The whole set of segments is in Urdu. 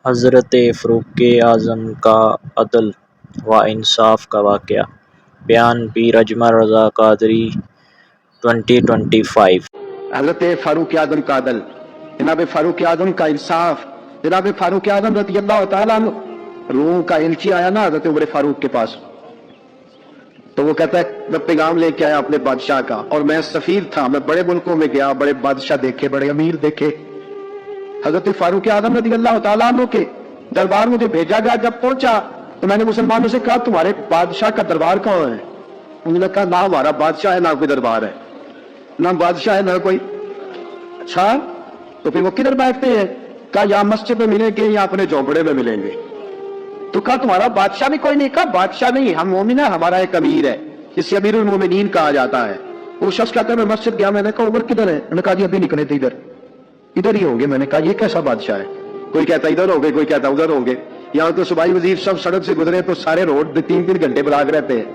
حضرت فاروق اعظم کا عدل و انصاف کا واقعہ۔ بیان پیر اجمل رضا قادری 2025۔ حضرت فاروق اعظم کا عدل، جناب فاروق اعظم کا انصاف، جناب فاروق اعظم رضی اللہ تعالیٰ عنہ، روم کا الچی آیا نا حضرت عمر فاروق کے پاس، تو وہ کہتا ہے میں پیغام لے کے آیا اپنے بادشاہ کا، اور میں سفیر تھا، میں بڑے ملکوں میں گیا، بڑے بادشاہ دیکھے، بڑے امیر دیکھے۔ حضرت فاروق اعظم رضی اللہ تعالیٰ عنہ کے دربار مجھے بھیجا گیا، جب پہنچا تو میں نے مسلمانوں سے کہا تمہارے بادشاہ کا دربار کہاں ہے؟ انہوں نے کہا نہ ہمارا بادشاہ ہے نہ کوئی دربار ہے، نہ بادشاہ ہے نہ کوئی۔ اچھا تو پھر وہ کدھر بیٹھتے ہیں؟ کہا یا مسجد میں ملیں گے یا اپنے جھونپڑے میں ملیں گے۔ تو کہا تمہارا بادشاہ بھی کوئی نہیں؟ کہا بادشاہ نہیں، ہم مومن ہیں، ہمارا ایک امیر ہے جسے امیر المومنین کہا جاتا ہے۔ وہ شخص کہتا ہے میں مسجد گیا، میں نے کہا عمر کدھر ہے؟ انہوں نے کہا جی ابھی نکلے تھے ادھر ہی ہوں گے۔ میں نے کہا یہ کیسا بادشاہ ہے؟ کوئی کہتا ادھر ہوں گے، کوئی کہتا ادھر ہوں گے۔ یہاں تو صوبائی وزیر سب سڑک سے گزرے تو سارے روڈ 3 گھنٹے بلاگ رہتے ہیں،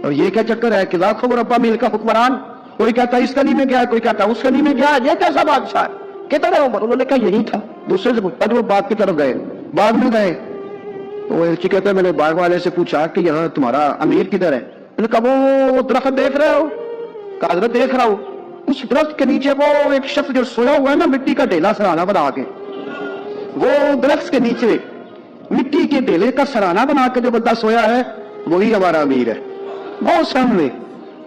اور یہ کیا چکر ہے کہ لاکھوں مربع میل کا حکمران، کوئی کہتا اس گلی میں گیا، کوئی کہتا اس گلی میں گیا، یہ کیسا بادشاہ ہے؟ کدھر ہے عمر؟ انہوں نے کہا یہی تھا۔ دوسرے سے پوچھا وہ باغ کی طرف گئے، باغ میں گئے تو وہ کہتا ہے میں نے باغ والے سے پوچھا کہ یہاں تمہارا امیر کدھر ہے؟ انہوں نے کہا وہ درخت دیکھ رہے ہو؟ کہا حضرت دیکھ رہا ہوں۔ اس درخت کے نیچے وہ ایک شخص جو سویا ہوا ہے نا مٹی کا ڈھیلا سرہانا بنا کے، وہ درخت کے نیچے مٹی کے ڈھیلے کا سرہانا بنا کے جو بندہ سویا ہے وہی ہمارا امیر ہے۔ بہت سامنے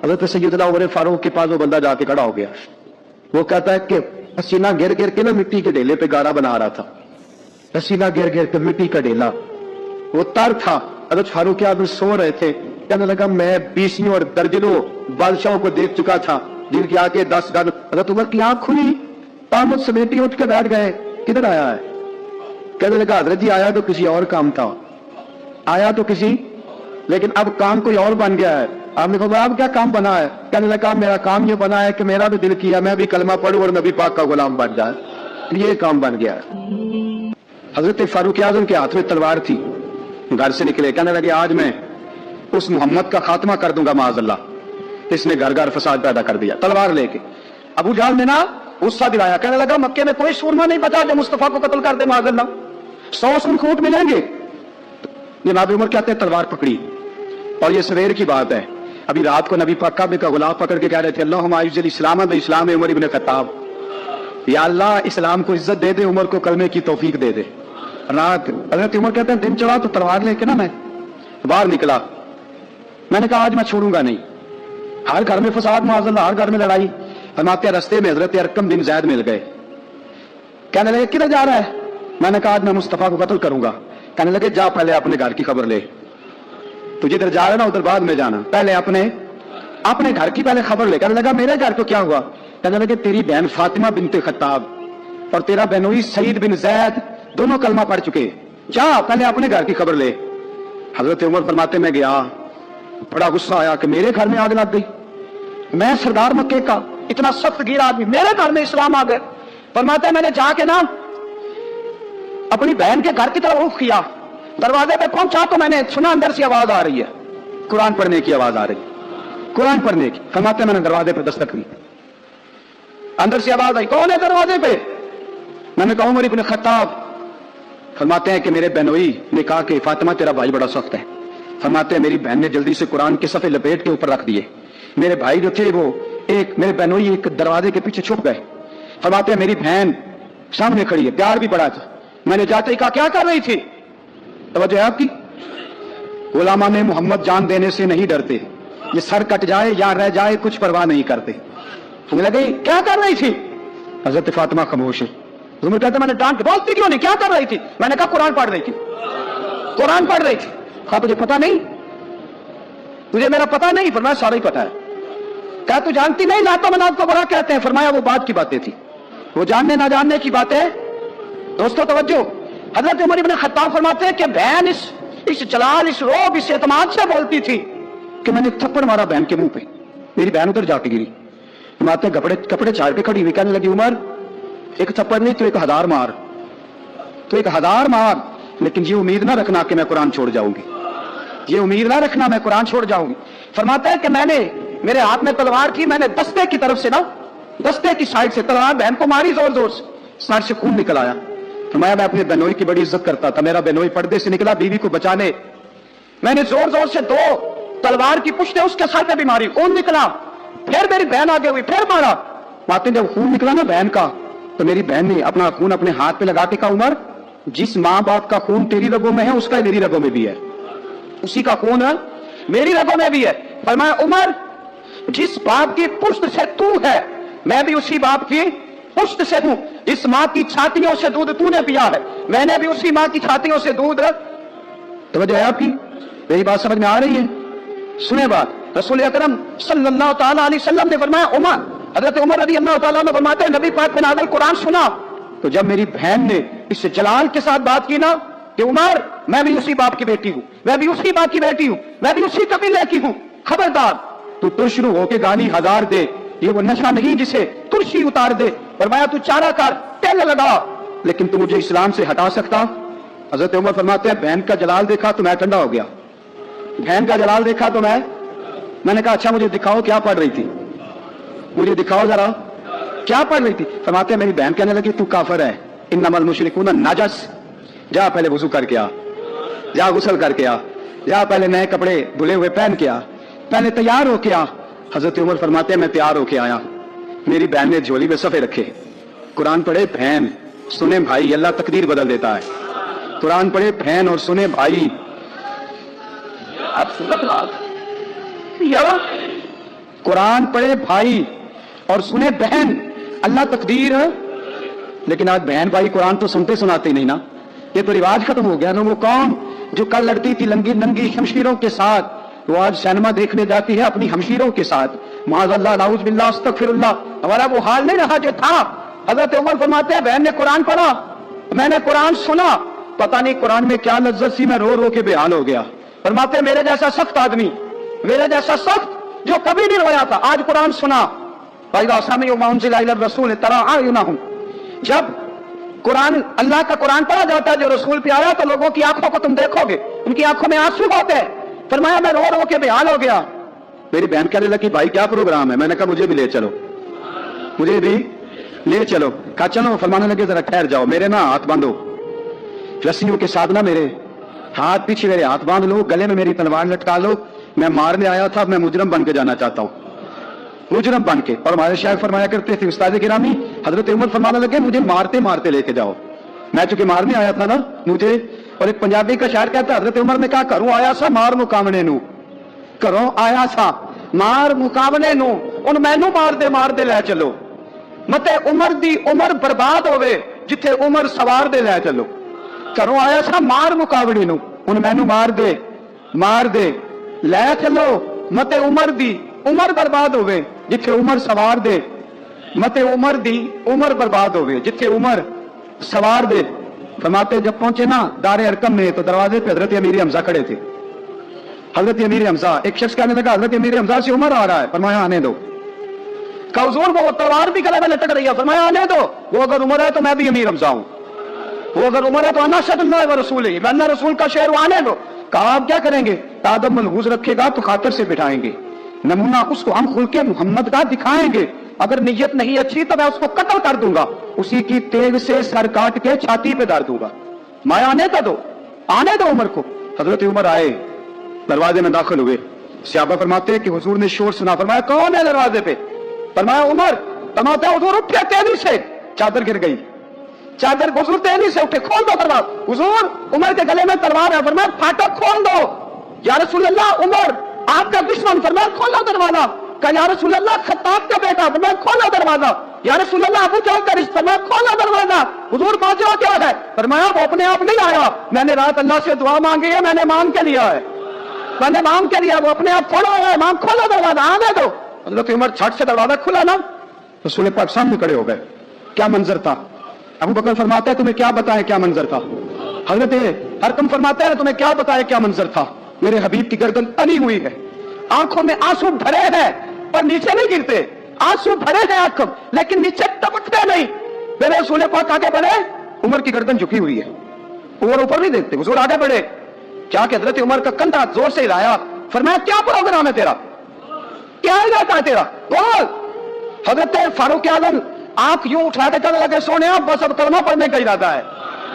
حضرت سیدنا عمر فاروق کے پاس وہ بندہ جا کے کھڑا ہو گیا، وہ کہتا ہے کہ پسینہ گر گر کے نا مٹی کے ڈھیلے پہ گارا بنا رہا تھا، پسینہ گر گر کے مٹی کا ڈھیلا، وہ تر تھا۔ حضرت فاروق اعظم سو رہے تھے، کہنے لگا میں 20 اور درجنوں بادشاہوں کو دیکھ چکا تھا جن کی آنکھیں 10 گن۔ حضرت عمر کی آنکھ کھلی، تامت سمیٹی اٹھ کے بیٹھ گئے، کدھر آیا ہے؟ کہنے لگا حضرت جی آیا تو کسی اور کام تھا، آیا تو کسی، لیکن اب کام کوئی اور بن گیا ہے۔ آپ نے کہا اب کیا کام بنا ہے؟ کہنے لگا میرا کام یہ بنا ہے کہ میرا بھی دل کیا میں بھی کلمہ پڑھوں اور نبی پاک کا غلام بن جائے، یہ کام بن گیا ہے۔ حضرت فاروق اعظم کے ہاتھ میں تلوار تھی، گھر سے نکلے، کہنے لگے آج میں اس محمد کا خاتمہ کر دوں گا معاذ اللہ، اس نے گھر گھر فساد پیدا کر دیا، تلوار لے کے۔ ابو جہل نے نا غصہ دلایا، کہنے لگا مکے میں کوئی سورما نہیں بچا جو مصطفیٰ کو قتل کر دے معاذ اللہ، 100 سرخوٹ ملیں گے۔ جناب عمر کہتے ہیں تلوار پکڑی، اور یہ سویر کی بات ہے، ابھی رات کو نبی پاک کعبے کا غلاف پکڑ کے کہہ رہے تھے اللہم اعز الاسلام باسلام عمر ابن خطاب، یا اللہ اسلام کو عزت دے دے، عمر کو کلمے کی توفیق دے دے۔ رات حضرت عمر کہتے ہیں دن چڑھا تو تلوار لے کے نا میں باہر نکلا، میں نے کہا آج میں چھوڑوں گا نہیں، ہر گھر میں فساد معاذ اللہ، ہر گھر میں لڑائی۔ فرماتے ہیں رستے میں حضرت ارقم بن زید مل گئے، کہنے لگے کدھر جا رہا ہے؟ میں نے کہا آج میں مصطفیٰ کو قتل کروں گا۔ کہنے لگے جا پہلے اپنے گھر کی خبر لے، تو جدھر جا رہا ہے نا ادھر بعد میں جانا، پہلے اپنے گھر کی پہلے خبر لے۔ کہنے لگا میرے گھر کو کیا ہوا؟ کہنے لگے تیری بہن فاطمہ بنت خطاب اور تیرا بہنوئی سعید بن زید دونوں کلمہ پڑھ چکے، جا پہلے اپنے گھر کی خبر لے۔ حضرت عمر فرماتے میں گیا، بڑا غصہ آیا کہ میرے گھر میں آگ لگ گئی، میں سردار مکے کا اتنا سخت گیر آدمی، میرے گھر میں اسلام آ گئے۔ فرماتے میں نے جا کے نا اپنی بہن کے گھر کی طرف رخ کیا، دروازے پہ پہنچا تو میں نے سنا اندر سے آواز آ رہی ہے، قرآن پڑھنے کی آواز آ رہی ہے، قرآن پڑھنے کی۔ فرماتے میں نے دروازے پہ دستک کی، اندر سے آواز آئی کون ہے دروازے پہ؟ میں نے کہا عمر ابن خطاب۔ فرماتے ہیں کہ میرے بہنوئی نے کہا کہ فاطمہ تیرا بھائی بڑا سخت ہے۔ فرماتے ہیں میری بہن نے جلدی سے قرآن کے صفحے لپیٹ کے اوپر رکھ دیے، میرے بھائی جو تھے وہ میرے بہنوئی ایک دروازے کے پیچھے چھپ گئے۔ فرماتے ہیں میری بہن سامنے کھڑی ہے، پیار بھی بڑا تھا، میں نے جاتے ہی کہا کیا کر رہی تھی؟ توجہ ہے آپ کی؟ غلامہ میں محمد جان دینے سے نہیں ڈرتے، یہ سر کٹ جائے یا رہ جائے کچھ پرواہ نہیں کرتے۔ لگے کیا کر رہی تھی؟ حضرت فاطمہ خاموش ہے۔ تمہیں کہتے میں نے ڈانٹ بولتی کیوں نہیں، کیا کر رہی تھی؟ میں نے کہا قرآن پڑھ رہی تھی، قرآن پڑھ رہی تھی۔ کہا تجھے پتا نہیں؟ تجھے میرا پتا نہیں؟ فرمایا سارا ہی پتا ہے۔ کہا تو جانتی نہیں لاتا منات کو بڑا کہتے ہیں؟ فرمایا وہ بات کی باتیں تھی، وہ جاننے نہ جاننے کی باتیں۔ دوستو توجہ، حضرت عمر بن خطاب فرماتے ہیں کہ بہن اس جلال، اس روب، اس اعتماد سے بولتی تھی کہ میں نے تھپڑ مارا بہن کے منہ پہ، میری بہن ادھر جا کے گری۔ فرماتے ہیں کپڑے چار پہ کھڑی ہوئی، کہنے لگی عمر ایک تھپڑ نہیں تو 1000 مار، تو 1000 مار، لیکن یہ امید نہ رکھنا کہ میں قرآن چھوڑ جاؤں گی، یہ امید نہ رکھنا میں قرآن چھوڑ جاؤں گی۔ فرماتا ہے کہ میں نے میرے ہاتھ میں تلوار تھی، میں نے دستے کی طرف سے نا، دستے کی سائڈ سے تلوار بہن کو ماری زور زور سے، سر سے خون نکل آیا۔ فرمایا میں اپنے بہنوئی کی بڑی عزت کرتا تھا، میرا بہنوئی پردے سے نکلا بیوی کو بچانے، میں نے زور زور سے 2 تلوار کی پشتیں اس کے سر پہ بھی ماری، خون نکلا، پھر میری بہن آگے ہوئی، پھر مارا، مارتے جب خون نکلا نا بہن کا، تو میری بہن نے اپنا خون اپنے ہاتھ پہ لگا کے کہا عمر جس ماں باپ کا خون تیری رگوں میں ہے اس کا میری رگوں میں بھی ہے، اسی کا خون ہے میری رگوں میں بھی ہے۔ فرمایا عمر جس باپ کی پشت سے تو ہے میں بھی اسی باپ کی پشت سے ہوں، اس ماں کی چھاتیوں سے دودھ تو نے پیا ہے، میں نے بھی اسی ماں کی چھاتیوں سے دودھ۔ توجہ ہے آپ کی؟ میری بات سمجھ میں آ رہی ہے؟ سنیں بات، رسول اکرم صلی اللہ تعالیٰ علیہ وسلم نے فرمایا عمر، حضرت عمر رضی اللہ تعالیٰ عنہ فرماتے ہیں نبی پاک نے نازل قرآن سنا تو جب میری بہن نے اس جلال کے ساتھ بات کی نا کہ عمر میں بھی اسی باپ کی بیٹی ہوں، میں بھی اسی باپ کی بیٹی ہوں، میں بھی اسی قبیلے کی ہوں، خبردار تو ترشرو ہو کے گالی 1000 دے، یہ وہ نشہ نہیں جسے ترشی اتار دے۔ فرمایا تو چارہ کر، تیل لگا، لیکن تو مجھے اسلام سے ہٹا سکتا؟ حضرت عمر فرماتے ہیں بہن کا جلال دیکھا تو میں ٹھنڈا ہو گیا، بہن کا جلال دیکھا تو میں نے کہا اچھا مجھے دکھاؤ کیا پڑھ رہی تھی، مجھے دکھاؤ ذرا کیا پڑھ رہی تھی۔ فرماتے ہیں میری بہن کہنے لگی تو کافر ہے، انما المشرکون نجس، جا پہلے وضو کر کے آ، جا غسل کر کے آ، جا پہلے نئے کپڑے دھلے ہوئے پہن کے آ، پہلے تیار ہو کے آ۔ حضرت عمر فرماتے ہیں میں تیار ہو کے آیا، میری بہن نے جھولی میں صفحے رکھے، قرآن پڑھے بہن، سنیں بھائی اللہ تقدیر بدل دیتا ہے، قرآن پڑھے بہن اور سنیں بھائی، آپ سنت قرآن پڑھے بھائی اور سنیں بہن، اللہ تقدیر ہے۔ لیکن آج بہن بھائی قرآن تو سنتے سناتے ہی نہیں نا، یہ تو رواج ختم ہو گیا نا۔ وہ قوم جو کل لڑتی تھی لنگی ننگی شمشیروں کے ساتھ، وہ آج سینما دیکھنے جاتی ہے اپنی ہمشیروں کے ساتھ، معاذ اللہ، نعوذ باللہ، استغفر اللہ۔ ہمارا وہ حال نہیں رہا جو تھا۔ حضرت عمر فرماتے ہیں بہن نے قرآن پڑھا، میں نے قرآن سنا، پتہ نہیں قرآن میں کیا لذت سی، میں رو رو کے بے حال ہو گیا۔ فرماتے ہیں میرے جیسا سخت آدمی، میرے جیسا سخت جو کبھی نہیں رویا تھا، آج قرآن سنا۔ فَإِذَا سَمِعُوا مَا أُنزِلَ إِلَى الرَّسُولِ تَرَىٰ أَعْيُنَهُمْ، جب قرآن اللہ کا قرآن پڑھا جاتا ہے جو رسول پہ آیا تو لوگوں کی آنکھوں کو تم دیکھو گے، ان کی آنکھوں میں آنسو ہوتے ہیں۔ فرمایا میں رو رو کے بے حال ہو گیا۔ میری بہن کہنے لگی بھائی کیا پروگرام ہے؟ میں نے کہا مجھے بھی لے چلو، مجھے بھی لے چلو۔ کہا چلو۔ فرمانے لگے ذرا ٹھہر جاؤ، میرے نا ہاتھ باندھو، رسیوں کے ساتھ نا میرے ہاتھ پیچھے میرے ہاتھ باندھ لو، گلے میں میری تلوار لٹکا لو، میں مارنے آیا تھا، میں مجرم بن کے جانا چاہتا ہوں، مجرم بن کے۔ اور ہمارے شیخ فرمایا کرتے تھے استاد گرامی، حضرت عمر فرمانے لگے مجھے مارتے مارتے لے کے جاؤ، میں چونکہ مارنے آیا تھا نا مجھے۔ اور ایک پنجابی کا شاعر کہتا ہے حضرت عمر نے کہا گھروں آیا سا مار مقامنے نو، گھروں آیا سا مار مقامنے نو، ان مینو مار دے لے چلو، متے عمر دی عمر برباد ہوئے جتھے عمر سوار دے لے چلو۔ گھروں آیا سا مار مقابلے نو، ان مینو مار دے لے چلو، متے عمر دی عمر برباد ہوئے جتھے عمر سوار دے، متے عمر دی عمر برباد ہوئے جتھے عمر سوار دے۔ فرماتے جب پہنچے نا دار ارقم میں تو دروازے پہ حضرت امیر حمزہ کھڑے تھے۔ حضرت امیر حمزہ، ایک شخص کہنے لگا حضرت امیر حمزہ سے عمر آ رہا ہے، فرمایا آنے دو۔ کہا حضور وہ تلوار بھی گلے میں لٹک رہی ہے، فرمایا آنے دو، وہ اگر عمر ہے تو میں بھی امیر حمزہ ہوں، وہ اگر عمر ہے تو انا اشہد اللہ و رسولہ، میں اللہ رسول کا شعر آنے دو۔ کہا آپ کیا کریں گے؟ تادب ملحوظ رکھے گا تو خاطر سے بٹھائیں گے، نمونہ اس کو ہم خلق محمد کا دکھائیں گے، اگر نیت نہیں اچھی تو میں اس کو قتل کر دوں گا، اسی کی تیغ سے سر کاٹ کے چھاتی پہ ڈال دوں گا، میں آنے کا دو، آنے دو عمر کو۔ حضرت عمر آئے، دروازے میں داخل ہوئے، صحابہ فرماتے ہیں کہ حضور نے شور سنا، فرمایا کون ہے دروازے پہ؟ فرمایا عمر۔ فرماتے ہیں حضور اٹھے تیزی سے، چادر گر گئی، چادر حضور تیزی سے اٹھے، کھول دو دروازہ، حضور عمر کے گلے میں تلوار ہے، فرمایا پھاٹک کھول دو۔ یا رسول اللہ عمر آپ کا دشمن، فرمایا کھولو دروازہ۔ کہا یا رسول اللہ خطاب کا بیٹا، فرمایا کھولو دروازہ۔ یا رسول اللہ ابو جہل کا رشتہ، فرمایا کھولو دروازہ۔ حضور ماجرا کیا ہے؟ فرمایا وہ اپنے آپ نہیں آیا، میں نے رات اللہ سے دعا مانگی ہے، میں نے مانگ کے لیا ہے، میں نے مانگ کے لیا، وہ اپنے آپ کھولا ہے، امام کھولو دروازہ، آنے دو۔ حضرت عمر چھٹ سے دروازہ کھلا نا، رسول پاک سامنے کھڑے ہو گئے۔ کیا منظر تھا؟ ابو بکر فرماتا ہے تمہیں کیا بتائے کیا منظر تھا؟ حضرت ارقم فرماتا ہے تمہیں کیا بتائے کیا منظر تھا؟ میرے حبیب کی گردن تنی ہوئی ہے، آنکھوں میں آنسو بھرے ہیں پر نیچے نہیں گرتے، آنسو بھرے ہیں آنکھوں لیکن نیچے ٹپکتے نہیں۔ میرے رسول پاک آگے بڑھے، عمر کی گردن جھکی ہوئی ہے، عمر اوپر نہیں دیکھتے، حضور آگے بڑھے، کیا کہ حضرت عمر کا کندھا زور سے ہلایا، فرمایا کیا پروگرام ہے تیرا، کیا ارادہ ہے تیرا، بول۔ حضرت فاروق اعظم آنکھ یوں اٹھا کے چلنے لگے، سونے بس اب کلمہ پڑھنے کا ارادہ ہے،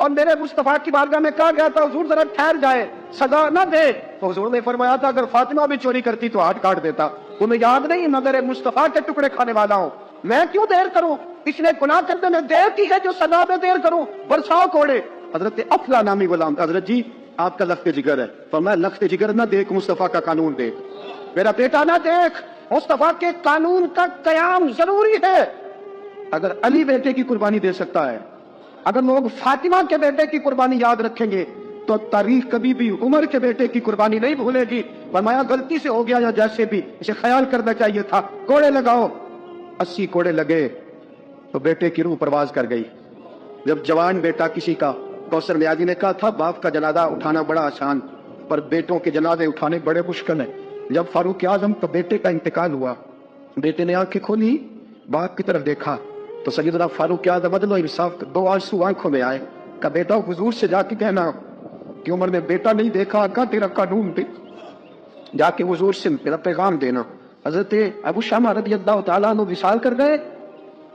اور میرے مصطفیٰ کی بارگاہ میں کہا گیا تھا حضور ذرا ٹھہر جائے سزا نہ دے، تو حضور نے فرمایا تھا اگر فاطمہ بھی چوری کرتی تو ہاتھ کاٹ دیتا۔ تمہیں یاد نہیں میں میرے مصطفیٰ کے ٹکڑے کھانے والا ہوں، میں کیوں دیر کروں؟ اس نے گناہ کرنے میں دیر کی ہے جو سزا میں دیر کروں، برساؤ کوڑے۔ حضرت افلا نامی غلام، حضرت جی آپ کا لخت جگر ہے، فرمایا لخت جگر نہ دیکھ، مصطفیٰ کا قانون دیکھ، میرا بیٹا نہ دیکھ، مصطفیٰ کے قانون کا قیام ضروری ہے۔ اگر علی بیٹے کی قربانی دے سکتا ہے، اگر لوگ فاطمہ کے بیٹے کی قربانی یاد رکھیں گے تو تاریخ کبھی بھی عمر کے بیٹے کی قربانی نہیں بھولے گی۔ فرمایا غلطی سے ہو گیا یا جیسے بھی، اسے خیال کرنا چاہیے تھا، کوڑے لگاؤ۔ 80 کوڑے لگے تو بیٹے کی روح پرواز کر گئی۔ جب جوان بیٹا کسی کا، کوثر نیازی نے کہا تھا باپ کا جنازہ اٹھانا بڑا آسان، پر بیٹوں کے جنازے اٹھانے بڑے مشکل ہیں۔ جب فاروق اعظم کا بیٹے کا انتقال ہوا، بیٹے نے آنکھیں کھولی، باپ کی طرف دیکھا تو سیدنا فاروق اعظم عدل و انصاف، 2 آنسو آنکھوں میں آئے۔ کہا بیٹا حضور سے جا کے کہنا کہ عمر نے بیٹا نہیں دیکھا، کہا تیرا قانون دے، جا کے حضور سے میرا پیغام دینا۔ حضرت ابو شامہ رضی اللہ تعالیٰ عنہ وصال کر گئے۔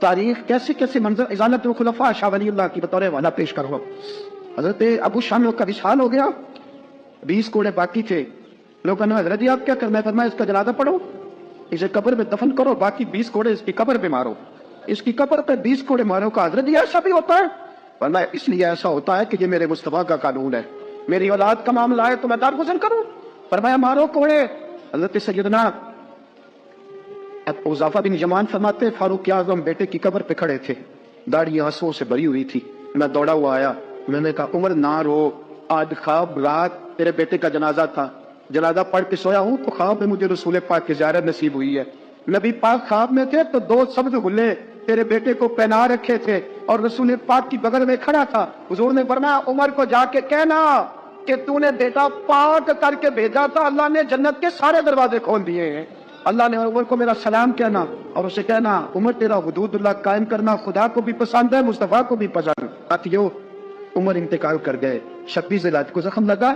تاریخ کیسے کیسے منظر ازالت الخلفاء شاہ ولی اللہ کی بطور حوالہ پیش کروں۔ حضرت ابو شامہ کا وصال ہو گیا، 20 کوڑے باقی تھے۔ لوگ کہنا حضرت جی آپ کیا کرنا ہے؟ فرمایا اس کا جنازہ پڑھو، اسے قبر میں دفن کرو، باقی 20 کوڑے اس کی قبر پہ مارو، اس کی قبر پہ 20 کوڑے مارو۔ کا حضرت جی ایسا بھی ہوتا ہے؟ فرمایا اس لیے ایسا ہوتا ہے کہ یہ میرے مصطفیٰ کا قانون ہے، میری اولاد کا معاملہ ہے تو میں درگزر کروں۔ فرمایا مارو کوڑے۔ حضرت سیدنا حذیفہ بن یمان فرماتے فاروق اعظم بیٹے کی قبر پہ کھڑے تھے، داڑھی آنسوؤں سے بھری ہوئی تھی۔ میں دوڑا ہوا آیا، میں نے کہا عمر نہ رو، آج خواب رات تیرے بیٹے کا جنازہ تھا، جنازہ پڑھ کے سویا ہوں تو خواب میں مجھے رسول پاک کی زیارت نصیب ہوئی ہے۔ نبی پاک خواب میں تھے تو 2 سبز غلے تیرے بیٹے کو پہنا رکھے تھے اور رسول پاک کی بغل میں کھڑا تھا۔ حضور نے فرمایا عمر کو جا کے کہنا کہ تو نے بیٹا پاک کر کے بھیجا تھا، اللہ نے جنت کے سارے دروازے کھول دیے ہیں۔ اللہ نے عمر کو میرا سلام کہنا اور اسے کہنا عمر تیرا حدود اللہ قائم کرنا خدا کو بھی پسند ہے، مصطفیٰ کو بھی پسند ہے۔ ساتھیو عمر انتقال کر گئے، 26 ذی الحجہ کو زخم لگا،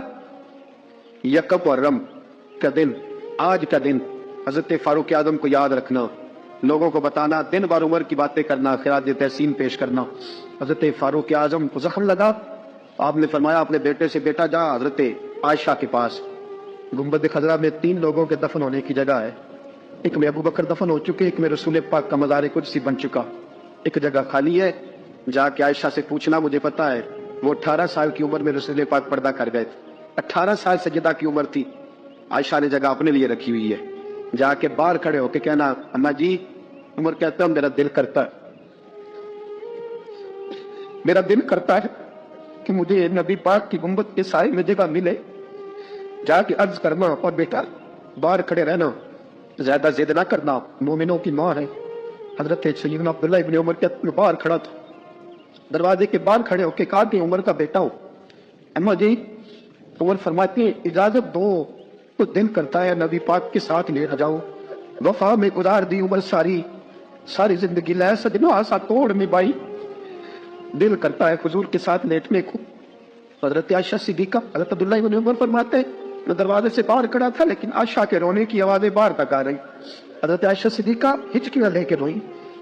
یکم محرم کا دن، آج کا دن حضرت فاروق اعظم کو یاد رکھنا، لوگوں کو بتانا، دن بار عمر کی باتیں کرنا، خراج تحسین پیش کرنا۔ حضرت فاروق اعظم کو زخم لگا، آپ نے فرمایا اپنے بیٹے سے بیٹا جا حضرت عائشہ کے پاس، گنبد خضرا میں 3 لوگوں کے دفن ہونے کی جگہ ہے، ایک میں ابو بکر دفن ہو چکے، ایک میں رسول پاک کا مزار قدسی بن چکا، ایک جگہ خالی ہے، جا کے عائشہ سے پوچھنا، مجھے پتا ہے وہ 18 سال کی عمر میں رسول پاک پردہ کر گئے تھے، 18 سال سجدہ کی عمر تھی، عائشہ نے جگہ اپنے لیے رکھی ہوئی ہے، جا کے باہر کھڑے ہو کے کہنا اما جی، عمر کہتا ہوں میرا دل کرتا ہے، میرا دل کرتا ہے کہ مجھے نبی پاک کی گنبد کے سائے میں جگہ ملے، جا کے عرض کرنا، اور بیٹا باہر کھڑے رہنا، زیادہ ضد نہ کرنا، مومنوں کی ماں ہے۔ حضرت سیدنا عبداللہ ابن عمر کے باہر کھڑا تھا، دروازے کے باہر کھڑے ہو کے کہا کہ عمر کا بیٹا ہو، اما جی، عمر فرماتے ہیں اجازت دو، تو دل کرتا ہے نبی پاک کے ساتھ لے جاؤ، وفا میں گزار دی عمر ساری زندگی لے سجنوں آسا توڑ میں بائی، دل کرتا ہے حضور کے ساتھ لیٹنے کو۔ حضرت عائشہ صدیقہ، حضرت عبداللہ ابن عمر فرماتے ہیں میں دروازے سے باہر کھڑا تھا لیکن عائشہ کے رونے کی آوازیں باہر تک آ رہی، حضرت عائشہ صدیقہ ہچکیاں لے کے روئی۔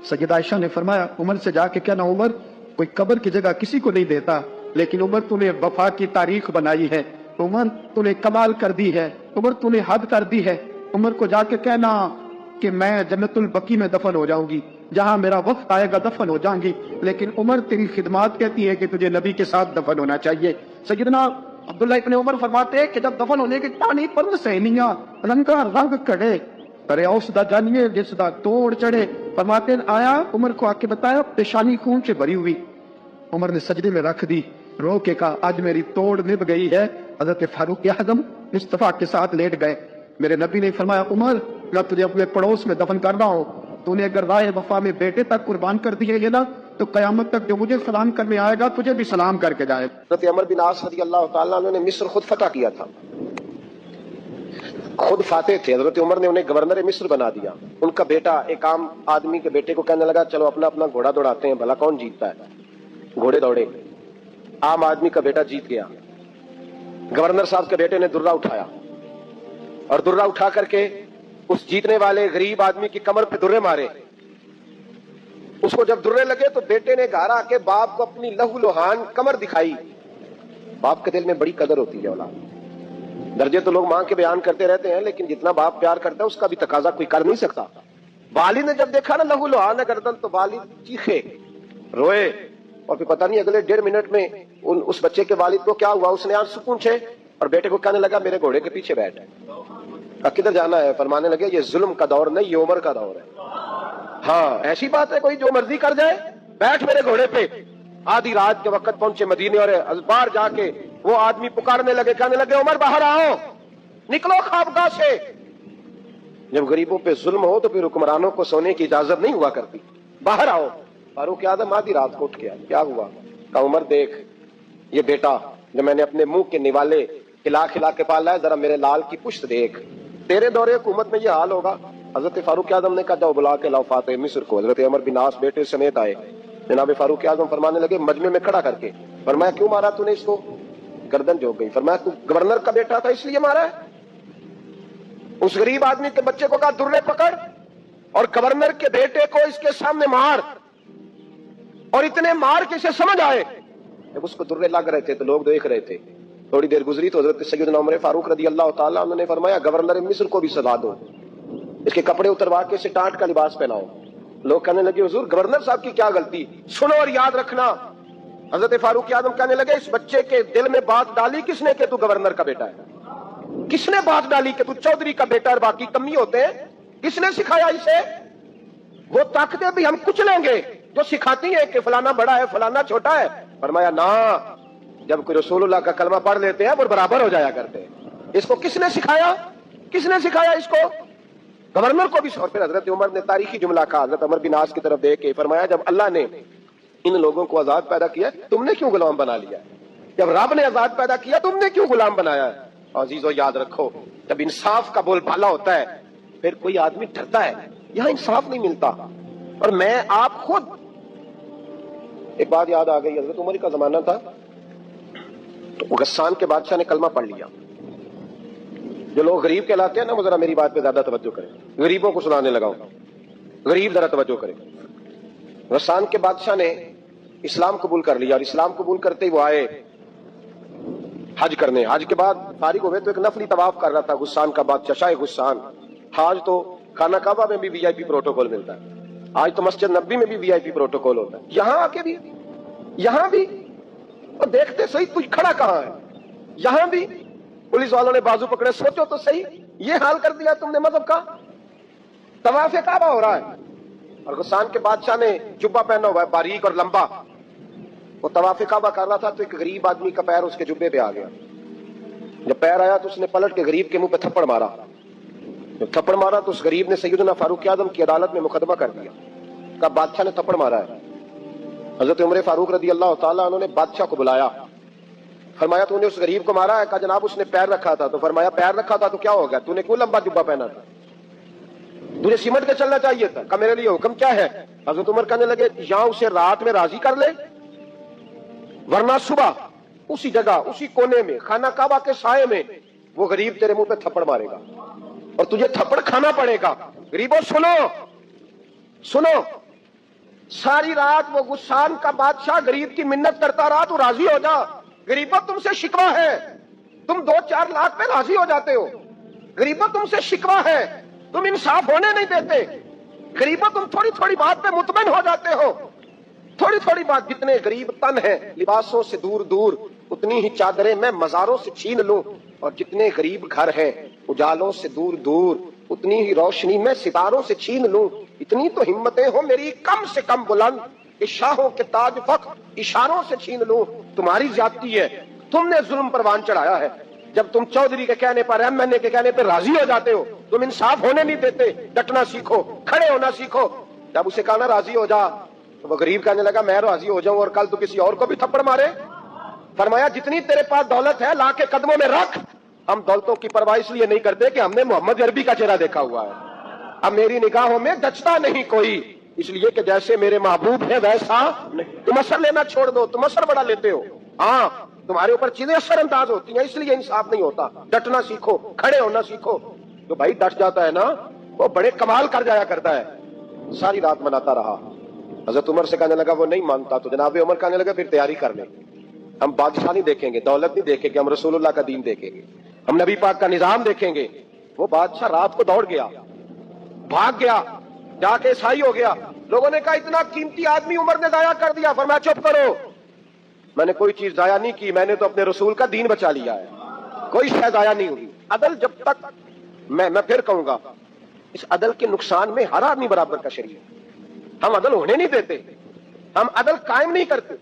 سیدہ عائشہ نے فرمایا عمر سے جا کے کہنا عمر کوئی قبر کی جگہ کسی کو نہیں دیتا، لیکن عمر تو نے وفا کی تاریخ بنائی ہے، عمر تو نے کمال کر دی ہے، عمر تو نے حد کر دی ہے، عمر کو جا کے کہنا کہ میں جنت البقیع میں دفن ہو جاؤں گی، جہاں میرا وقت آئے گا دفن ہو جاؤں گی، لیکن عمر تیری خدمات کہتی ہے کہ تجھے نبی کے ساتھ دفن ہونا چاہیے۔ سیدنا عبداللہ ابن عمر فرماتے ہیں کہ جب دفن ہونے کی ٹانی پر سہیلیاں رنگا رنگ کڑے ارے اوس دا جانیے جس دا توڑ چڑھے، فرماتے ہیں آیا عمر کو آ کے بتایا پیشانی خون سے بھری ہوئی، عمر نے سجدے میں رکھ دی، رو کے کہا آج میری توڑ نب گئی ہے۔ حضرت فاروق اعظم مصطفیٰ کے ساتھ لیٹ گئے، میرے نبی نے فرمایا عمر میں تجھے اپنے پڑوس میں دفن کر رہا ہوں، تو نے اگر راہ وفا میں بیٹے تک قربان کر دیے گے نا تو قیامت تک جو مجھے سلام کرنے آئے گا تجھے بھی سلام کر کے جائے گا۔ حضرت عمر بن عاص رضی اللہ تعالیٰ عنہ نے مصر خود فتح کیا تھا، خود فاتح تھے، حضرت عمر نے انہیں گورنر مصر بنا دیا۔ ان کا بیٹا ایک عام آدمی کے بیٹے کو کہنے لگا چلو اپنا اپنا گھوڑا دوڑاتے ہیں، بھلا کون جیتتا ہے، گھوڑے دوڑے، عام آدمی کا بیٹا جیت گیا، گورنر صاحب کے بیٹے نے درہ اٹھایا اور درہ اٹھا کر کے اس جیتنے والے غریب آدمی کی کمر پہ درے مارے، اس کو جب درے لگے تو بیٹے نے گھر آ کے باپ کو اپنی لہو لوہان کمر دکھائی. باپ کے دل میں بڑی قدر ہوتی ہے اولاد. درجے تو لوگ ماں کے بیان کرتے رہتے ہیں, لیکن جتنا باپ پیار کرتا ہے اس کا بھی تقاضا کوئی کر نہیں سکتا. والد نے جب دیکھا نا لہو لوہان ہے گردن, تو والد چیخے, روئے, اور پھر پتہ نہیں اگلے 1.5 منٹ میں اس بچے کے والد کو کیا ہوا, اس نے آنسو پونچھے اور بیٹے کو کہنے لگا میرے گھوڑے کے پیچھے بیٹھ. کدھر جانا ہے؟ فرمانے لگے یہ ظلم کا دور نہیں, یہ عمر کا دور ہے. ہاں ایسی بات ہے کوئی جو مرضی کر جائے, بیٹھ میرے گھوڑے پہ. آدھی رات کے وقت پہنچے مدینے, اور باہر جا کے وہ آدمی پکارنے لگے, کہنے لگے عمر باہر آؤ, نکلو خوابگاہ سے. جب غریبوں پہ ظلم ہو تو پھر حکمرانوں کو سونے کی اجازت نہیں ہوا کرتی. باہر آؤ. فاروق اعظم آدھی رات کو اٹھ گیا, کیا ہوا؟ کہا عمر دیکھ, یہ بیٹا جو میں نے اپنے منہ کے نوالے کھلا کھلا کے پالا ہے, ذرا میرے لال کی پشت دیکھ. تیرے دور حکومت میں یہ حال ہوگا. حضرت فاروق اعظم نے کہا جاؤ بلا کے لاؤ فاتح مصر کو. حضرت عمر بن عاص بیٹے سمیت آئے. جناب فاروق اعظم فرمانے لگے مجمع میں کھڑا کر کے, فرمایا کیوں مارا تو نے اس کو؟ گردن جھک گئی. فرمایا تو گورنر کا بیٹا تھا اس لیے مارا ہے؟ اس غریب آدمی کے بچے کو کہا درے پکڑ اور گورنر کے بیٹے کو اس کے سامنے مار, اور اتنے مار کے اسے سمجھ آئے. جب اس کو درے لگ رہے تھے تو لوگ دیکھ رہے تھے. تھوڑی دیر گزری تو حضرت سیدنا عمر فاروق رضی اللہ تعالیٰ عنہ نے فرمایا گورنر مصر کو بھی سزا دو, اس کے کپڑے اتروا کے اسے ٹاٹ کا لباس پہناؤ. لوگ کہنے لگے حضور گورنر صاحب کی کیا غلطی؟ سنو اور یاد رکھنا. حضرت فاروق اعظم کہنے لگے اس بچے کے دل میں بات ڈالی کس نے کہ تو گورنر کا بیٹا ہے؟ کس نے بات ڈالی کہ تو چودھری کا بیٹا اور باقی کمی ہوتے ہیں؟ کس نے سکھایا اسے؟ وہ طاقتیں بھی ہم کچھ لیں گے جو سکھاتی ہیں کہ فلانا بڑا ہے فلانا چھوٹا ہے. فرمایا نا, جب کوئی رسول اللہ کا کلمہ پڑھ لیتے ہیں وہ برابر ہو جایا کرتے ہیں. اس کو کس نے سکھایا؟ کس نے سکھایا اس کو؟ گورنر کو بھی. اور پھر حضرت عمر نے تاریخی جملہ کہا, حضرت عمر بن عاص کی طرف دیکھ کے فرمایا جب اللہ نے ان لوگوں کو آزاد پیدا کیا تم نے کیوں غلام بنا لیا؟ جب رب نے آزاد پیدا کیا تم نے کیوں غلام بنایا ہے؟ عزیزو یاد رکھو, جب انصاف کا بول بالا ہوتا ہے پھر کوئی آدمی ڈرتا ہے. یہاں انصاف نہیں ملتا. اور میں آپ خود, ایک بات یاد آ گئی, حضرت عمر کا زمانہ تھا تو غسان کے بادشاہ نے کلمہ پڑھ لیا. جو لوگ غریب کہلاتے ہیں نا وہ ذرا میری بات پہ زیادہ توجہ کریں, غریبوں کو سنانے لگا ہوں, غریب ذرا توجہ کریں. غسان کے بادشاہ نے اسلام قبول کر لیا, اور اسلام قبول کرتے ہی وہ آئے حج کرنے. حج کے بعد فارغ ہوئے تو ایک نفلی طواف کر رہا تھا غسان کا بادشاہ شاہ غسان. حج تو خانہ کعبہ میں بھی وی آئی پی پروٹوکول ملتا ہے, آج تو مسجد نبی میں بھی وی آئی پی پروٹوکول ہوتا ہے, یہاں آ کے بھی, یہاں بھی اور دیکھتے صحیح تجھ کھڑا کہاں ہے. یہاں بھی پولیس والوں نے بازو پکڑے. سوچو تو صحیح, یہ حال کر دیا تم نے مذہب کا. طواف کعبہ ہو رہا ہے اور غسان کے بادشاہ نے جبہ پہنا ہوا ہے باریک اور لمبا. وہ طواف کعبہ کر رہا تھا تو ایک غریب آدمی کا پیر اس کے جبے پہ آ گیا. جب پیر آیا تو اس نے پلٹ کے غریب کے منہ پہ تھپڑ مارا. جب تھپڑ مارا تو اس غریب نے سیدنا فاروق اعظم کی عدالت میں مقدمہ کر دیا. کہا بادشاہ نے تھپڑ مارا ہے. حضرت عمر فاروق رضی اللہ تعالیٰ عنہ نے بادشاہ کو بلایا. فرمایا تو نے اس غریب کو مارا ہے؟ کہا جناب اس نے پیر رکھا تھا. تو فرمایا پیر رکھا تھا تو کیا ہو گیا؟ تو نے کیوں لمبا جبہ پہنا تھا؟ تجھے سمٹ کے چلنا چاہیے تھا. کہا میرے لیے حکم کیا ہے؟ حضرت عمر کہنے لگے یہاں اسے رات میں راضی کر لے, ورنہ صبح اسی جگہ اسی کونے میں خانہ کعبہ کے سائے میں وہ غریب تیرے منہ پہ تھپڑ مارے گا اور تجھے تھپڑ کھانا پڑے گا. غریبوں سنو سنو, ساری رات وہ غسان کا بادشاہ غریب کی منت کرتا رہا, تو راضی ہو جا. غریبوں تم سے شکوہ ہے, تم 2-4 لاکھ پہ راضی ہو جاتے ہو. غریبوں تم سے شکوہ ہے, تم انصاف ہونے نہیں دیتے. غریبوں تم تھوڑی تھوڑی بات پہ مطمئن ہو جاتے ہو. تھوڑی تھوڑی بات, جتنے غریب تن ہیں لباسوں سے دور دور اتنی ہی چادریں میں مزاروں سے چھین لوں, اور جتنے غریب گھر ہیں اجالوں سے دور دور اتنی ہی روشنی میں ستاروں سے چھین لوں. اتنی تو ہمتیں ہو میری کم سے کم بلند کہ شاہوں کے تاج فخر اشاروں سے چھین لوں. تمہاری زیادتی ہے, تم نے ظلم پروان چڑھایا ہے. جب تم چودھری کے کہنے پر ایم این اے کے کہنے پر راضی ہو جاتے ہو, تم انصاف ہونے نہیں دیتے. ڈٹنا سیکھو, کھڑے ہونا سیکھو. جب اسے کہا نا راضی ہو جا, تو وہ غریب کہنے لگا میں راضی ہو جاؤں اور کل تو کسی اور کو بھی تھپڑ مارے. فرمایا جتنی تیرے پاس دولت ہے لا کے قدموں میں رکھ. ہم دولتوں کی پرواہ اس لیے نہیں کرتے کہ ہم نے محمد عربی کا چہرہ دیکھا ہوا ہے. اب میری نگاہوں میں جچتا نہیں کوئی, اس لیے کہ جیسے میرے محبوب ہے ویسا نہیں. تم اثر لینا چھوڑ دو, تم اثر بڑا لیتے ہو. ہاں تمہارے اوپر چیزیں اثر انداز ہوتی ہیں, اس لیے انصاف نہیں ہوتا. ڈٹنا سیکھو, کھڑے ہونا سیکھو. جو بھائی ڈٹ جاتا ہے نا وہ بڑے کمال کر جایا کرتا ہے. ساری رات مناتا رہا, حضرت عمر سے کہنے لگا وہ نہیں مانتا تو جناب عمر کہنے لگا پھر تیاری کر لیں, ہم بادشاہ نہیں دیکھیں گے, دولت نہیں دیکھیں گے, ہم رسول اللہ کا دین دیکھیں گے, ہم نبی پاک کا نظام دیکھیں گے. وہ بادشاہ رات کو دوڑ گیا, بھاگ گیا, جا کے عیسائی ہو گیا. لوگوں نے کہا اتنا قیمتی آدمی عمر نے ضائع کر دیا. فرمایا چپ کرو, میں نے کوئی چیز ضائع نہیں کی, میں نے تو اپنے رسول کا دین بچا لیا ہے, کوئی شے ضائع نہیں ہوئی. عدل جب تک میں پھر کہوں گا اس عدل کے نقصان میں ہر آدمی برابر کا شریک ہے. ہم عدل ہونے نہیں دیتے, ہم عدل قائم نہیں کرتے,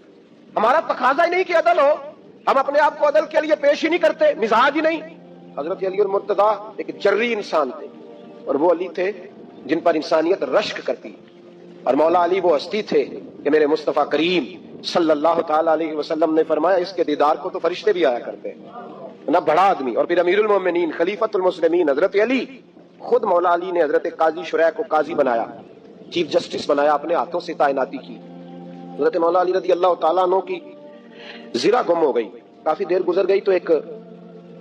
ہمارا تقاضا ہی نہیں کہ عدل ہو, ہم اپنے آپ کو عدل کے لیے پیش ہی نہیں کرتے, مزاج ہی نہیں. حضرت علی المرتضیٰ ایک جری انسان تھے, اور وہ علی تھے جن پر انسانیت رشک کرتی, اور مولا علی وہ ہستی تھے کہ میرے مصطفیٰ کریم صلی اللہ تعالی علیہ وسلم نے فرمایا اس کے دیدار کو تو فرشتے بھی آیا کرتے ہیں, نہ بڑا آدمی. اور پھر امیر المومنین خلیفۃ المسلمین حضرت علی, خود مولا علی نے حضرت قاضی شریح کو قاضی بنایا, چیف جسٹس بنایا, اپنے ہاتھوں سے تعیناتی کی. حضرت مولا علی رضی اللہ تعالیٰ عنہ کی زرہ گم ہو گئی, کافی دیر گزر گئی تو ایک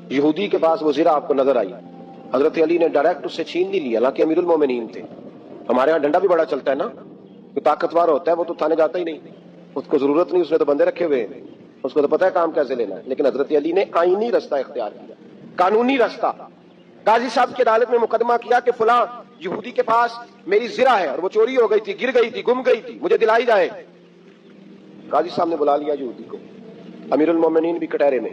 یہودی کے پاس وہ زرہ آپ کو نظر آئی. حضرت علی نے ڈائریکٹ اس سے چھین نہیں لیا, حالانکہ امیر المومنین تھے. ہمارے ہاں ڈنڈا بھی بڑا چلتا ہے نا, جو طاقتور ہوتا ہے وہ تو تھانے جاتا ہی نہیں, اس کو ضرورت نہیں, اس نے تو بندے رکھے ہوئے ہیں, اس کو تو پتہ ہے کام کیسے لینا ہے. لیکن حضرت علی نے آئینی رستہ اختیار کیا, قانونی رستہ. قاضی صاحب کی عدالت میں مقدمہ کیا کہ فلاں یہودی کے پاس میری زرہ ہے اور وہ چوری ہو گئی تھی, گر گئی تھی, گم گئی تھی, مجھے دلائی جائے. قاضی صاحب نے بلا لیا یہودی کو, امیر المومنین بھی کٹہرے میں.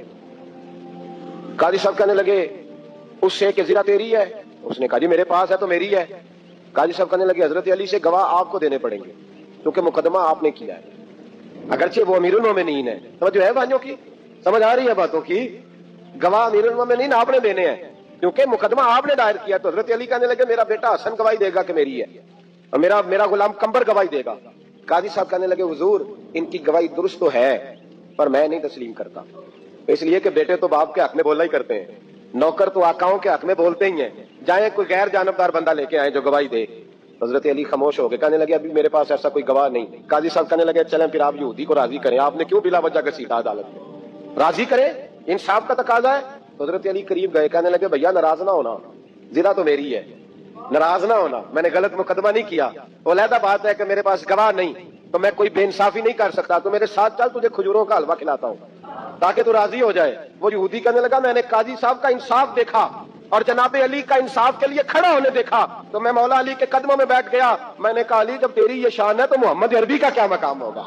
قاضی صاحب کہنے لگے اس سے کہ زرہ تیری ہے؟ اس نے کہا جی میرے پاس ہے تو میری ہے. قاضی صاحب کہنے لگے حضرت علی سے گواہ آپ کو دینے پڑیں گے کیونکہ مقدمہ آپ نے کیا ہے, اگرچہ وہ امیر المومنین ہے. سمجھ ہے بھائیوں کی, سمجھ آ رہی ہے باتوں کی؟ گواہ امیر المومنین آپ نے دینے ہیں کیونکہ مقدمہ آپ نے دائر کیا. تو حضرت علی کہنے لگے میرا بیٹا حسن گواہی دے گا کہ میری ہے, اور میرا غلام کمبر گواہی دے گا. قاضی صاحب کہنے لگے حضور ان کی گواہی درست تو ہے پر میں نہیں تسلیم کرتا, اس لیے کہ بیٹے تو باپ کے حق میں بولنا ہی کرتے ہیں, نوکر تو آقاؤں کے حق میں بولتے ہی ہیں, جائیں کوئی غیر جانبدار بندہ لے کے آئے جو گواہی دے. حضرت علی خاموش ہو گئے, کہنے لگے ابھی میرے پاس ایسا کوئی گواہ نہیں. قاضی صاحب کہنے لگے چلیں پھر آپ یہودی کو راضی کریں, آپ نے کیوں بلا وجہ گھسیٹا عدالت میں, راضی کریں, انصاف کا تقاضا ہے. حضرت علی قریب گئے, کہنے لگے بھیا ناراض نہ ہونا, زرہ تو میری ہے, ناراض نہ ہونا, میں نے غلط مقدمہ نہیں کیا. علیحدہ بات ہے کہ میرے پاس گواہ نہیں تو میں کوئی بے انصافی نہیں کر سکتا, تو میرے ساتھ چل تجھے کھجوروں کا حلوہ کھلاتا ہوں تاکہ تو راضی ہو جائے. وہ یہودی کہنے لگا میں نے قاضی صاحب کا انصاف دیکھا اور جناب علی کا انصاف کے لیے کھڑا ہونے دیکھا تو میں مولا علی کے قدموں میں بیٹھ گیا. میں نے کہا علی جب تیری یہ شان ہے تو محمد عربی کا کیا مقام ہوگا.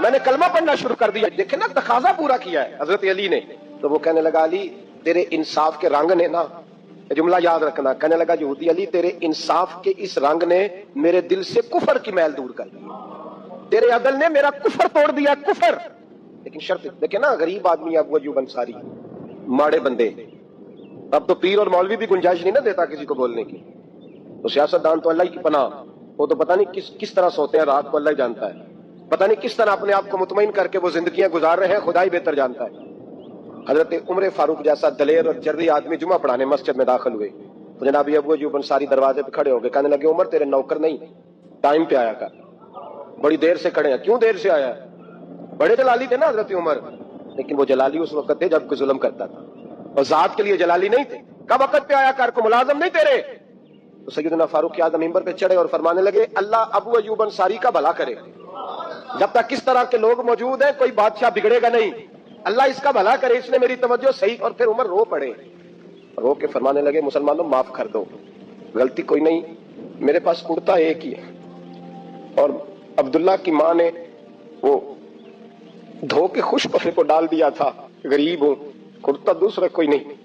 میں نے کلمہ پڑھنا شروع کر دیا. دیکھیں نا تقاضا پورا کیا ہے حضرت علی نے. تو وہ کہنے لگا علی تیرے انصاف کے رنگ نے نا, جملہ یاد رکھنا, کہنے لگا یہودی علی تیرے انصاف کے اس رنگ نے میرے دل سے کفر کی میل دور کر دی, تیرے عدل نے میرا کفر توڑ دیا, کفر. لیکن شرط دیکھیں نا, غریب آدمی ابو ایوب انصاری, ماڑے بندے, اب تو پیر اور مولوی بھی گنجائش نہیں نہ دیتا کسی کو بولنے کی. تو سیاست دان تو اللہ ہی کی پناہ, وہ تو پتہ نہیں کس طرح سوتے ہیں رات کو, اللہ ہی جانتا ہے, پتہ نہیں کس طرح اپنے آپ کو مطمئن کر کے وہ زندگیاں گزار رہے ہیں, خدا ہی بہتر جانتا ہے. حضرت عمر فاروق جیسا دلیر اور جرری آدمی جمعہ پڑھانے مسجد میں داخل ہوئے تو جناب ابو ایوب انصاری دروازے پہ کھڑے ہو گئے, کہنے لگے عمر تیرے نوکر نہیں, ٹائم پہ آیا کر, بڑی دیر سے کھڑے ہیں. کیوں دیر سے آیا ہے؟ بڑے جلالی تھے نا حضرت عمر, لیکن وہ جلالی اس وقت تھے جب کوئی ظلم کرتا تھا, اور ذات کے لیے جلالی نہیں تھے. کب وقت پہ آیا کر, کو ملازم نہیں تیرے. تو سیدنا فاروق اعظم منبر پہ چڑھے اور فرمانے لگے اللہ ابو ایوب انصاری کا بھلا کرے, جب تک کس طرح کے لوگ موجود ہیں کوئی بادشاہ بگڑے گا نہیں, اللہ اس کا بھلا کرے, اس نے میری توجہ صحیح. اور پھر عمر رو پڑے, رو کے فرمانے لگے مسلمانوں معاف کر دو, غلطی کوئی نہیں, میرے پاس کرتا ایک ہی ہے اور عبداللہ کی ماں نے وہ دھو کے خشک پہنے کو ڈال دیا تھا, غریب ہوں, کرتا دوسرا کوئی نہیں,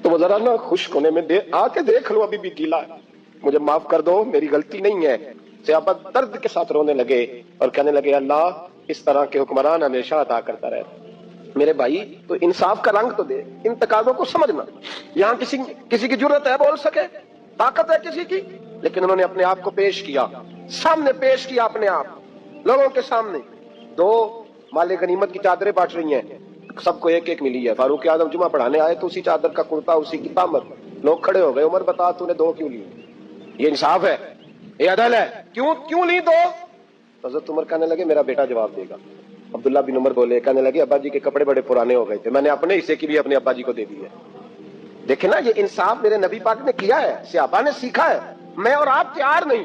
تو وہ ذرا نا خشک ہونے میں آ کے دیکھ لو ابھی بھی گیلا ہے, مجھے معاف کر دو, میری غلطی نہیں ہے. صحابہ درد کے ساتھ رونے لگے اور کہنے لگے اللہ اس طرح کے حکمران ہمیشہ عطا کرتا رہتا. میرے بھائی تو انصاف کا رنگ تو دے, ان تقاضوں کو سمجھنا. یہاں کسی کی جرت ہے بول سکے, طاقت ہے کسی کی, لیکن انہوں نے اپنے آپ کو پیش کیا, سامنے پیش کیا اپنے آپ لوگوں کے سامنے. دو مال غنیمت کی چادریں بانٹ رہی ہیں, سب کو ایک ایک ملی ہے. فاروق اعظم جمعہ پڑھانے آئے تو اسی چادر کا کرتا, اسی کی تامر. لوگ کھڑے ہو گئے, عمر بتا تو نے دو کیوں لی, یہ انصاف ہے, یہ عدل ہے, کیوں لی دو؟ حضرت عمر کہنے لگے میرا بیٹا جواب دے گا. عبداللہ بن عمر بولے, کہنے لگے ابا جی کے کپڑے بڑے پرانے ہو گئے تھے, میں نے اپنے حصے کی بھی اپنے ابا جی کو دے دی ہے. دیکھیں نا یہ انصاف میرے نبی پاک نے کیا ہے, صحابہ نے سیکھا ہے. میں اور آپ تیار نہیں,